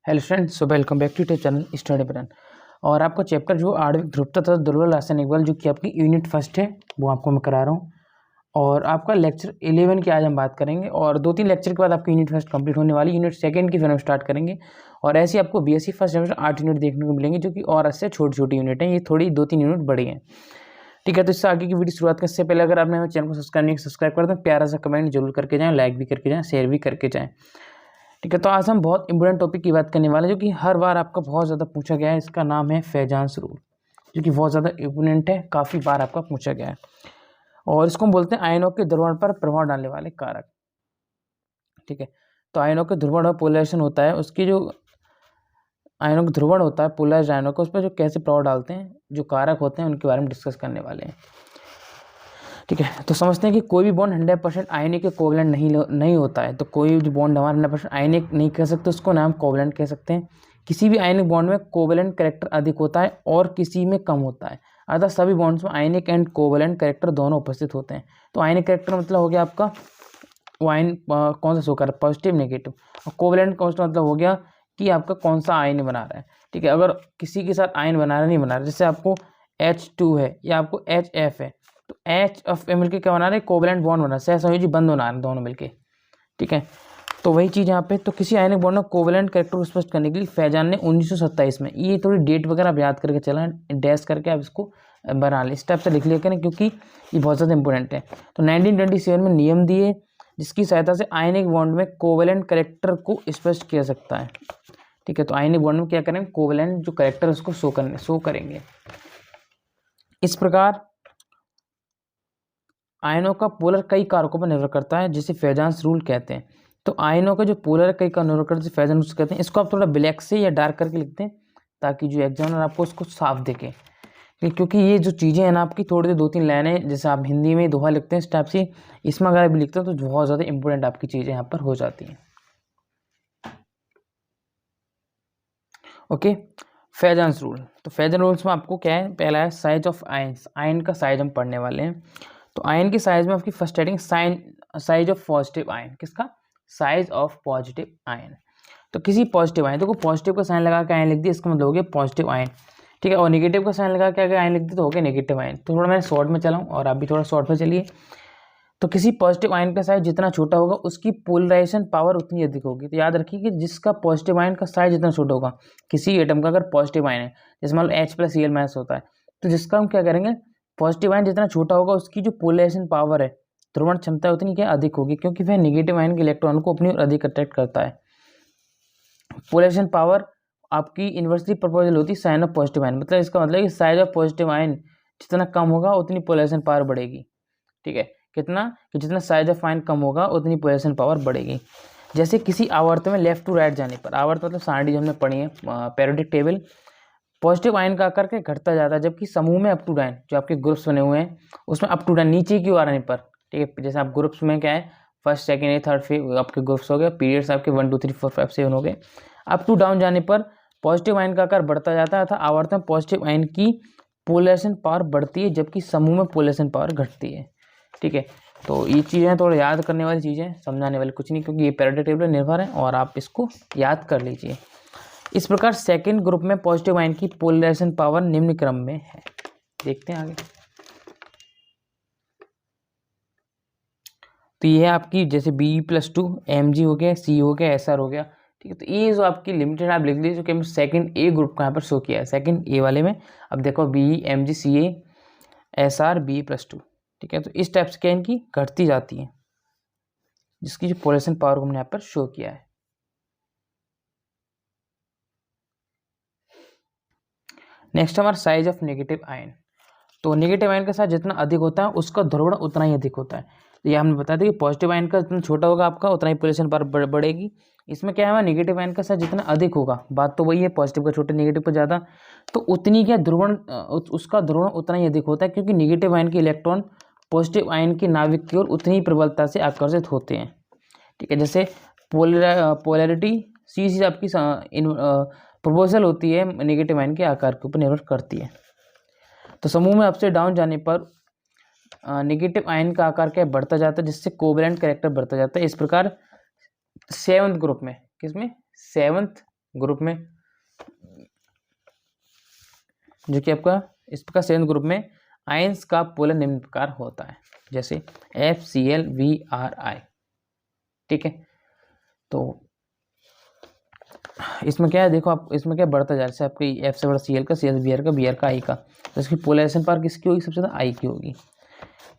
Hello friends, so welcome back to channel study plan. और आपका chapter जो आणविक ध्रुवता तथा दुर्बल रासायनिक बल जो कि आपकी यूनिट फर्स्ट है वो आपको मैं करा रहा हूँ। और आपका लेक्चर 11 की आज हम बात करेंगे और 2-3 लेक्चर के बाद आपकी यूनिट फर्स्ट कंप्लीट होने वाली। यूनिट सेकंड की फिर हम स्टार्ट करेंगे और ऐसे आपको बीएससी फर्स्ट सेमेस्टर 8 यूनिट देखने को मिलेंगे जो कि और इससे छोटी छोटी यूनिट हैं, ये थोड़ी 2-3 यूनिट बड़ी हैं। ठीक है, तो इससे आगे की वीडियो शुरुआत करने से पहले अगर आपने हमारे चैनल को सब्सक्राइब कर दें, प्यारा सा कमेंट जरूर करके जाएँ, लाइक भी करके जाएँ, शेयर भी करके जाएँ। ठीक है, तो आज हम बहुत इंपॉर्टेंट टॉपिक की बात करने वाले हैं जो कि हर बार आपका बहुत ज़्यादा पूछा गया है। इसका नाम है फेजांस रूल, जो कि बहुत ज़्यादा इंपॉर्टेंट है, काफ़ी बार आपका पूछा गया है। और इसको हम बोलते हैं आयनों के ध्रुवण पर प्रभाव डालने वाले कारक। ठीक है, तो आयनों के ध्रुवण और पोलराइजेशन होता है, उसकी जो आयनों का ध्रुवण होता है पोलराइज्ड आयनों का, उस पर जो कैसे प्रभाव डालते हैं, जो कारक होते हैं, उनके बारे में डिस्कस करने वाले हैं। ठीक है, तो समझते हैं कि कोई भी बॉन्ड 100% आयनिक कोवलेंट नहीं होता है। तो कोई भी बॉन्ड हमारा 100% आयनिक नहीं कह सकते, उसको नाम कोवलेंट कह सकते हैं। किसी भी आयनिक बॉन्ड में कोवलेंट कैरेक्टर अधिक होता है और किसी में कम होता है, अर्थात सभी बॉन्ड्स में आयनिक एंड कोवलेंट कैरेक्टर दोनों उपस्थित होते हैं। तो आयनिक कैरेक्टर मतलब हो गया आपका वो आयन कौन सा शो कर रहा है, पॉजिटिव नेगेटिव। और कोवलेंट कौन सा मतलब हो गया कि आपका कौन सा आयन बना रहा है। ठीक है, अगर किसी के साथ आयन बना रहा है नहीं बना रहा, जैसे आपको H2 है या आपको HF है, तो HF मिलकर क्या बना रहे हैं, कोवलेंट बॉन्ड बना, सहसंयोजी बंध बना रहे हैं दोनों मिलके। ठीक है, तो वही चीज़ यहाँ पे, तो किसी आयनिक बॉन्ड में कोवलेंट कैरेक्टर को स्पष्ट करने के लिए फैजान ने 1927 में, ये थोड़ी डेट वगैरह आप याद करके चला, डैश करके आप इसको बना लें, इस टाइप से लिख लिया करें क्योंकि ये बहुत ज़्यादा इंपॉर्टेंट है। तो 1927 में नियम दिए जिसकी सहायता से आयनिक बॉन्ड में कोवलेंट कैरेक्टर को स्पष्ट किया सकता है। ठीक है, तो आयनिक बॉन्ड में क्या करेंगे, कोवलेंट जो कैरेक्टर उसको शो करेंगे। इस प्रकार आयनों का पोलर कई कारकों पर निर्भर करता है, जिसे फेजांस रूल कहते हैं। तो आयनों का जो पोलर कई कारक निर्भर करता है, फेजांस रूल कहते हैं। इसको आप थोड़ा ब्लैक से या डार्क करके लिखते हैं ताकि जो एग्जामिनर आपको उसको साफ देखे, क्योंकि ये जो चीज़ें हैं ना आपकी थोड़ी सी 2-3 लाइनें, जैसे आप हिंदी में दोहा लिखते हैं इस टाइप से, इसमें अगर भी लिखते हैं तो बहुत ज़्यादा इंपॉर्टेंट आपकी चीज़ें यहाँ पर हो जाती हैं। Okay, Fajans rule. तो फेजांस रूल्स में आपको क्या है, पहला है साइज ऑफ आयन्स, आयन का साइज हम पढ़ने वाले हैं। तो आयन की साइज में आपकी first heading size of positive ion, किसका, साइज ऑफ पॉजिटिव आयन। तो किसी पॉजिटिव आयन, देखो पॉजिटिव का साइन लगा के आयन लिख दिया, इसका मतलब हो गया पॉजिटिव आयन। ठीक है, और नेगेटिव का साइन लगा के अगर आयन लिख दिया तो हो गया नेगेटिव आयन। तो थोड़ा मैं शॉर्ट में चलाऊँ और आप भी थोड़ा शॉर्ट में चलिए। तो किसी पॉजिटिव आयन का साइज जितना छोटा होगा उसकी पोलराइजेशन पावर उतनी अधिक होगी। तो याद रखिए कि जिसका पॉजिटिव आयन का साइज जितना छोटा होगा, किसी एटम का अगर पॉजिटिव आयन है, जैसे मान लो H+Cl- होता है, तो जिसका हम क्या करेंगे, पॉजिटिव आयन जितना छोटा होगा उसकी जो पोलराइजेशन पावर है, ध्रुवण क्षमता उतनी क्या अधिक होगी, क्योंकि वह नेगेटिव आयन के इलेक्ट्रॉन को अपनी ओर अधिक अट्रैक्ट करता है। पोलराइजेशन पावर आपकी इन्वर्सली प्रोपोर्शनल होती है साइन ऑफ पॉजिटिव आयन, मतलब इसका मतलब कि साइज ऑफ पॉजिटिव आयन जितना कम होगा उतनी पोलराइजेशन पावर बढ़ेगी। ठीक है, कितना कि जितना साइज ऑफ आयन कम होगा उतनी पोलराइजेशन पावर बढ़ेगी। जैसे किसी आवर्त में लेफ्ट टू राइट जाने पर, आवर्त मतलब सारणी जो हमने पढ़ी है पेरियोडिक टेबल, पॉजिटिव आयन का आकर के घटता जाता है, जबकि समूह में अप टू डाउन जो आपके ग्रुप्स बने हुए हैं उसमें अप टू डाउन नीचे की ओर आने पर, ठीक है, जैसे आप ग्रुप्स में क्या है, फर्स्ट सेकंड ए थर्ड फिफ्थ आपके ग्रुप्स हो गए, पीरियड्स आपके 1 2 3 4 5 7 हो गए, अप टू डाउन जाने पर पॉजिटिव आयन का आकार बढ़ता जाता है, अर्थात आवर्त में पॉजिटिव आयन की पोलराइजेशन पावर बढ़ती है जबकि समूह में पोलराइजेशन पावर घटती है। ठीक है, तो ये चीज़ें थोड़ा याद करने वाली चीज़ें, समझाने वाली कुछ नहीं, क्योंकि ये पेरियोडिक टेबल निर्भर है और आप इसको याद कर लीजिए। इस प्रकार सेकंड ग्रुप में पॉजिटिव आयन की पोलराइजेशन पावर निम्न क्रम में है। देखते हैं आगे। तो ये है आपकी जैसे Be+2 Mg हो गया, C हो गया, Sr हो गया। ठीक है, तो ये जो आपकी लिमिटेड आप लिख लीजिए, जो कि हम सेकंड ए ग्रुप का यहाँ पर शो किया है, सेकंड ए वाले में। अब देखो Be Mg Ca Sr Be+2। ठीक है, तो इस टाइप से क्या इनकी घटती जाती है, जिसकी जो पोलराइजेशन पावर को हमने यहाँ पर शो किया है। नेक्स्ट हमारा साइज ऑफ नेगेटिव आयन। तो नेगेटिव आयन का साइज जितना अधिक होता है उसका ध्रुवण उतना ही अधिक होता है। तो ये हमने बता दिया कि पॉजिटिव आयन का जितना छोटा होगा आपका उतना ही पोलराइजेशन पावर बढ़ेगी। इसमें क्या है, नेगेटिव आयन का साइज जितना अधिक होगा, बात तो वही है, पॉजिटिव का छोटा नेगेटिव का ज़्यादा, तो उतनी क्या ध्रुवण उसका ध्रुवण उतना ही अधिक होता है, क्योंकि नेगेटिव आयन के इलेक्ट्रॉन पॉजिटिव आयन के नाभिक की ओर उतनी ही प्रबलता से आकर्षित होते हैं। ठीक है, जैसे पोलैरिटी सी आपकी प्रोपोर्शनल होती है नेगेटिव आयन के आकार के ऊपर निर्भर करती है। तो समूह में अप से डाउन जाने पर नेगेटिव आयन का आकार क्या बढ़ता जाता है, जिससे कोवलेंट कैरेक्टर बढ़ता जाता है। इस प्रकार सेवंथ ग्रुप में, किसमें, सेवंथ ग्रुप में, जो कि आपका इस प्रकार सेवेंथ ग्रुप में आयंस का पोलर निम्न प्रकार होता है, जैसे FCl VRI। ठीक है, तो इसमें क्या है, देखो आप इसमें क्या बढ़ता जा रहा है, जैसे आपकी F से बड़ा Cl का, Cl Br का, Br का I का, तो इसकी पोलराइजेशन पावर किसकी होगी, सबसे ज़्यादा I की होगी।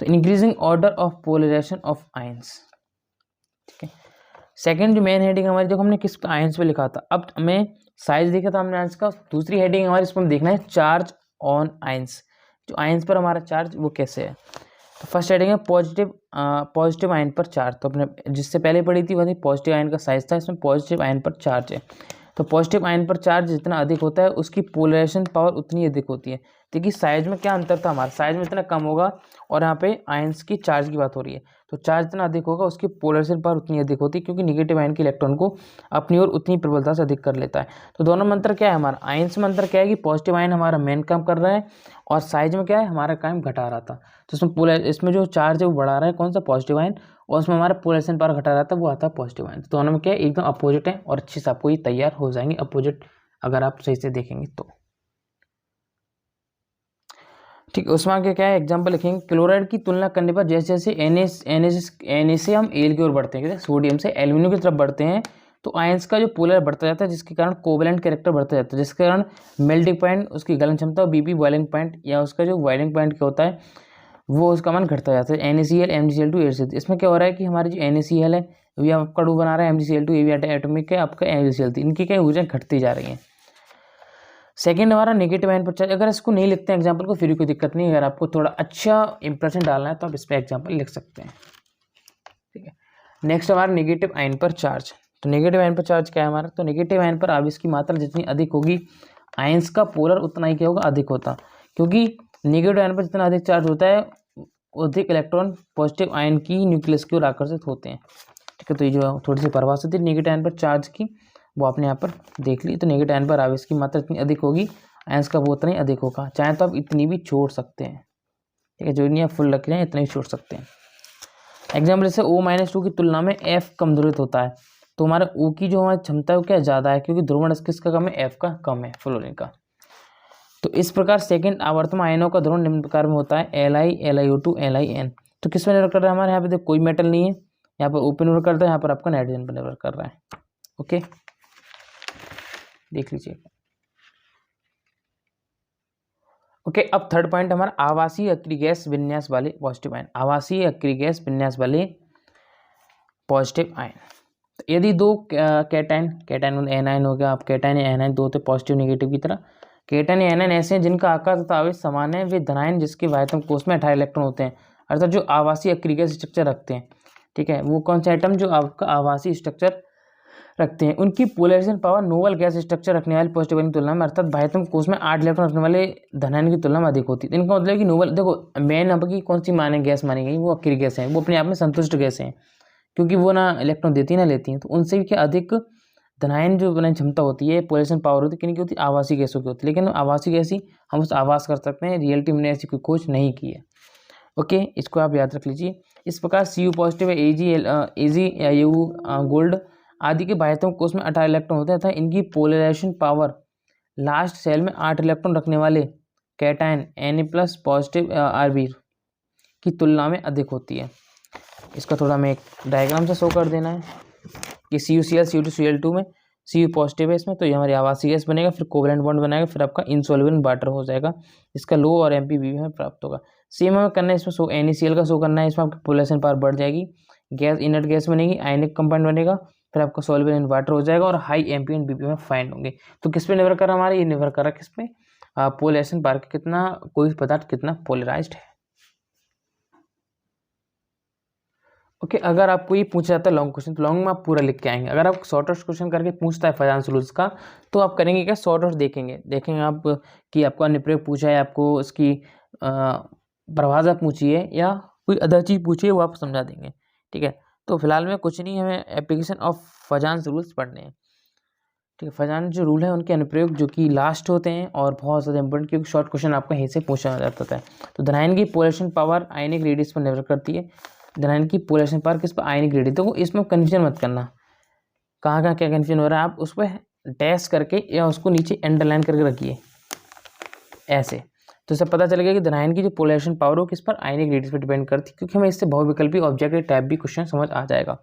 तो increasing order of polarisation of ions. ठीक है, सेकंड जो मेन हेडिंग हमारी, देखो हमने किस आयंस पे लिखा था, अब हमें साइज देखा था हमने आयंस का। दूसरी हेडिंग हमारी इसमें देखना है चार्ज ऑन आयंस, जो आयंस पर हमारा चार्ज वो कैसे है। तो फर्स्ट हेडिंग है पॉजिटिव आयन पर चार्ज। तो अपने जिससे पहले पढ़ी थी वही पॉजिटिव आयन का साइज था, इसमें पॉजिटिव आयन पर चार्ज है। तो पॉजिटिव आयन पर चार्ज जितना अधिक होता है उसकी पोलराइजेशन पावर उतनी अधिक होती है। देखिए साइज में क्या अंतर था, हमारा साइज में इतना कम होगा और यहाँ पे आयंस की चार्ज की बात हो रही है, तो चार्ज जितना अधिक होगा उसकी पोलराइजेशन पावर उतनी अधिक होती है, क्योंकि निगेटिव आयन के इलेक्ट्रॉन को अपनी ओर उतनी प्रबलता से अधिक कर लेता है। तो दोनों में अंतर क्या है, हमारा आयंस में अंतर क्या है कि पॉजिटिव आयन हमारा मेन काम कर रहा है और साइज में क्या है, हमारा काम घटा रहा था। तो इसमें जो चार्ज है वो बढ़ा रहा है, कौन सा, पॉजिटिव आयन, और उसमें हमारा पोलराइजेशन पावर घटा रहा था, वो आता है पॉजिटिव आयन। तो दोनों में क्या है, एकदम अपोजिट है और अच्छे से आपको ये तैयार हो जाएंगे अपोजिट, अगर आप सही से देखेंगे तो। ठीक है, उसमें आगे क्या है, एग्जाम्पल लिखेंगे, क्लोराइड की तुलना करने पर जैसे जैसे Na से हम एल की ओर बढ़ते हैं, सोडियम से एल्यूमिनियम की तरफ बढ़ते हैं, तो आयंस का जो पोलर बढ़ता जाता है, जिसके कारण कोवेलेंट कैरेक्टर बढ़ता जाता है, जिसके कारण मेल्टिंग पॉइंट, उसकी गलन क्षमता और बीपी बॉइलिंग पॉइंट, या उसका जो बॉइलिंग पॉइंट क्या होता है वो उसका मान घटता जाता है। NaCl MgCl2 8 इसमें क्या हो रहा है कि हमारी जो NaCl है ये आपका डू बना रहा है, MgCl2 ये भी एटॉमिक है आपका MgCl3, इनकी क्या ऊर्जा घटती जा रही है। सेकेंड हमारा नेगेटिव आयन पर चार्ज, अगर इसको नहीं लिखते हैं एग्जाम्पल को फिर कोई दिक्कत नहीं है, अगर आपको थोड़ा अच्छा इंप्रेशन डालना है तो आप इस पर एग्जाम्पल लिख सकते हैं। ठीक है, नेक्स्ट हमारा नेगेटिव आयन पर चार्ज। तो नेगेटिव आयन पर चार्ज क्या है हमारा, तो नेगेटिव आयन पर आवेश की मात्रा जितनी अधिक होगी आयंस का पोलर उतना ही क्या होगा, अधिक होता, क्योंकि नेगेटिव आयन पर जितना अधिक चार्ज होता है अधिक इलेक्ट्रॉन पॉजिटिव आयन की न्यूक्लियस की ओर आकर्षित होते हैं। ठीक है, तो ये जो थोड़ी सी परिभाषा थी नेगेटिव आयन पर चार्ज की वो आपने यहाँ पर देख ली। तो नेगेटिव आयन पर आवेश की मात्रा इतनी अधिक होगी आयंस का वो उतना ही अधिक होगा, चाहे तो आप इतनी भी छोड़ सकते हैं। ठीक है, जो नहीं आप फुल रख रहे हैं इतना ही छोड़ सकते हैं। एग्जाम्पल जैसे O-2 की तुलना में F कम ध्रुवित होता है, तो हमारा O की जो हमारी क्षमता है वो क्या ज़्यादा है, क्योंकि ध्रुवण किसका कम है, F का कम है, फ्लोरीन का। तो इस प्रकार सेकंड आवर्तन आयनों का ध्रुवण निम्न प्रकार में होता है Li, LiO2, Lin। तो किस पर निर्भर कर रहा है हमारे यहाँ पे, देखो कोई मेटल नहीं है, यहाँ पर O पे निर्भर करता है, यहाँ पर आपका नाइट्रोजन पर निर्भर कर रहा है। ओके, देख लीजिए। ओके, अब थर्ड पॉइंट हमारा आवासीय अक्रिय गैस विन्यास वाले पॉजिटिव आयन, आवासीय अक्रिय गैस विन्यास वाले पॉजिटिव आयन। तो यदि दो कैटायन एनायन हो गया, आप कैटायन या एनायन दो थे पॉजिटिव नेगेटिव की तरह, कैटायन या एनायन ऐसे हैं जिनका आकार तथा आवेश समान है, वे धनायन जिसके वायतम कोष में 18 इलेक्ट्रॉन होते हैं, अर्थात जो आवासीय अक्रिय गैस स्ट्रक्चर रखते हैं। ठीक है, वो कौन से एटम जो आपका आवासीय स्ट्रक्चर रखते हैं, उनकी polarisation power noble gas structure रखने वाले पॉजिटिव आयन की तुलना में, अर्थात बाह्यतम कोष में 8 इलेक्ट्रॉन रखने वाले धनायन की तुलना में अधिक होती है। इनका मतलब कि नोबल, देखो मेन आपकी कौन सी माने गैस मानी गई, वो अक्रिय गैस है, वो अपने आप में संतुष्ट गैस हैं, क्योंकि वो ना इलेक्ट्रॉन देती ना लेती हैं, तो उनसे भी क्या अधिक धनायन जो बनाने क्षमता होती है, पोलराइजेशन पावर होती है, किन की होती है, आवासीय गैसों की होती है। लेकिन आवासीय गैस ही हम उस आवास कर सकते हैं, रियलिटी में ऐसी कोई खोज नहीं की है। ओके, इसको आप याद रख लीजिए। इस प्रकार Cu पॉजिटिव है, Ag या यू गोल्ड आदि के बाह्यतम कोष में 18 इलेक्ट्रॉन होते हैं तथा इनकी पोलराइजेशन पावर लास्ट सेल में 8 इलेक्ट्रॉन रखने वाले कैटायन Na+ पॉजिटिव Rb की तुलना में अधिक होती है। इसका थोड़ा हमें एक डायग्राम से शो कर देना है कि CuCl Cu2Cl2 में Cu पॉजिटिव है इसमें, तो ये हमारी आवासीय गैस बनेगा, फिर कोवेलेंट बॉन्ड बनाएगा, फिर आपका इनसॉल्युबल वाटर हो जाएगा, इसका लो और MPV में प्राप्त होगा। सेम हमें करना है इसमें NaCl का शो करना है, इसमें आपकी पोलराइजेशन पावर बढ़ जाएगी, गैस इनर्ट गैस बनेगी, आयनिक कंपाउंड बनेगा, फिर आपका सॉल्युबल इन वाटर हो जाएगा और हाई MP एंड BP में फाइंड होंगे। तो किस पे निर्भर कर रहा है हमारा, ये निर्भर कर रहा है किस पे, पोलराइजेशन पावर कितना, कोई पदार्थ कितना पोलराइज्ड है। ओके, अगर आपको ये पूछा जाता है लॉन्ग क्वेश्चन, तो लॉन्ग में आप पूरा लिख के आएंगे। अगर आप शॉर्टेस्ट क्वेश्चन करके पूछता है फजान सलूस का, तो आप करेंगे क्या, शॉर्टेस्ट देखेंगे आप कि आपको अनुप्रयोग पूछा है, आपको उसकी परिभाषा पूछी है या कोई अदर चीज़ पूछी है, वो आप समझा देंगे। ठीक है, तो फिलहाल में कुछ नहीं, हमें एप्लीकेशन ऑफ फजान रूल्स पढ़ने हैं। ठीक है, फजान जो रूल है उनके अनुप्रयोग जो कि लास्ट होते हैं और बहुत ज़्यादा इंपॉर्टेंट, क्योंकि शॉर्ट क्वेश्चन आपका यहीं से पूछा जाता है। तो धनायन की पोलराइजेशन पावर आयनिक रेडियस पर निर्भर करती है, धनायन की पोलराइजेशन पावर किस पर, आयनिक रेडियस। तो इसमें कन्फ्यूजन मत करना, कहाँ क्या कन्फ्यूजन हो रहा है, आप उस पर डैश करके या उसको नीचे अंडरलाइन करके रखिए ऐसे, तो इससे पता चलेगा कि धनायन की जो पोलराइजेशन पावर हो किस पर, आयनिक रेडियस पर डिपेंड करती है, क्योंकि हमें इससे बहुविकल्पी ऑब्जेक्ट टाइप भी क्वेश्चन समझ आ जाएगा।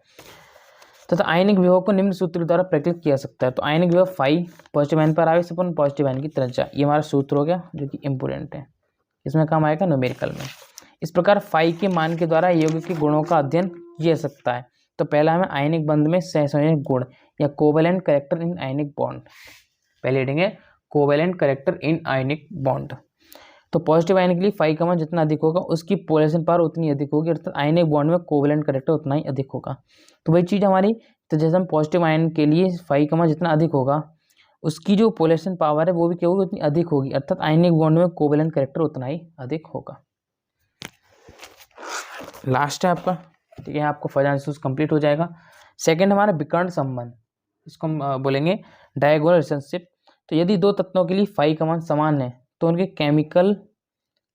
तथा आयनिक विभव को निम्न सूत्र द्वारा प्रकटित किया सकता है। तो आयनिक विभव फाई पॉजिटिव आयन पर आवेश अपन पॉजिटिव आयन की त्रिज्या, ये हमारा सूत्र हो गया जो कि इंपोर्टेंट है, इसमें काम आएगा न्यूमेरिकल में। इस प्रकार फाई के मान के द्वारा यौगिक के गुणों का अध्ययन किया जा सकता है। तो पहला हमें आयनिक बंध में सहसंयोजक गुण या covalent character in ionic bond, पहले हेडिंग है covalent character in ionic bond. तो पॉजिटिव आयन के लिए फाई का मान जितना अधिक होगा उसकी पोलराइजेशन पावर उतनी अधिक होगी, अर्थात आयनिक बॉन्ड में कोवेलेंट कैरेक्टर उतना ही अधिक होगा। तो वही चीज़ हमारी, तो जैसे हम पॉजिटिव आयन के लिए फाई का मान जितना अधिक होगा उसकी जो पोलराइजेशन पावर है वो भी क्या होगी, उतनी अधिक होगी, अर्थात आयनिक बॉन्ड में कोवेलेंट कैरेक्टर उतना ही अधिक होगा। लास्ट है आपका, ठीक है, आपको फर्स्ट आंसर कंप्लीट हो जाएगा। सेकंड हमारा विकर्ण संबंध, इसको हम बोलेंगे डायगोनल रिलेशनशिप। तो यदि दो तत्वों के लिए फाई का मान समान है तो उनके केमिकल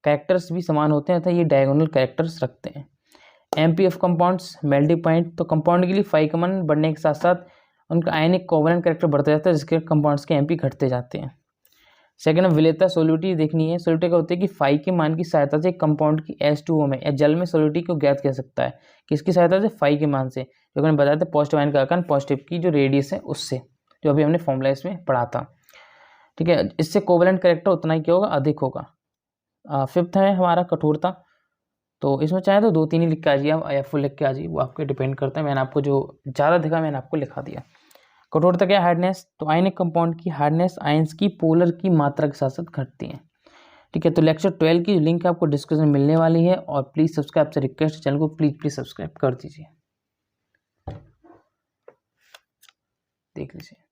कैरेक्टर्स भी समान होते हैं, अतः ये डायगोनल कैरेक्टर्स रखते हैं। MP of compounds melting point, तो कंपाउंड के लिए फाई का मान बढ़ने के साथ साथ उनका आयनिक कोवेलेंट कैरेक्टर बढ़ता जाता है, जिसके कंपाउंड्स के एमपी घटते जाते हैं। सेकंड विलेयता सोल्यूटी देखनी है। सोल्यूटी का होता है कि फाई के मान की सहायता से कंपाउंड की H2O में या जल में सोल्यूटी को ज्ञात किया सकता है, किसकी सहायता से, फाई के मान से, जो मैंने बताया था पॉजिटिव आयन का आकार पॉजिटिव की जो रेडियस है उससे, जो अभी हमने फॉर्मूला इसमें पढ़ा था, ठीक है। इससे कोवेलेंट कैरेक्टर उतना ही क्या होगा, अधिक होगा। फिफ्थ है हमारा कठोरता। तो इसमें चाहे तो 2-3 ही लिख के आ जाइए या फुल लिख के आ जाइए, वो आपके डिपेंड करता है। मैंने आपको जो ज़्यादा दिखा मैंने आपको लिखा दिया। कठोरता क्या, हार्डनेस। तो आयनिक कंपाउंड की हार्डनेस आयंस की पोलर की मात्रा के साथ साथ घटती है, ठीक है। तो लेक्चर 12 की लिंक आपको डिस्क्रिप्शन में मिलने वाली है, और प्लीज़ सब्सक्राइब से रिक्वेस्ट, चैनल को प्लीज़ सब्सक्राइब कर दीजिए, देख लीजिए।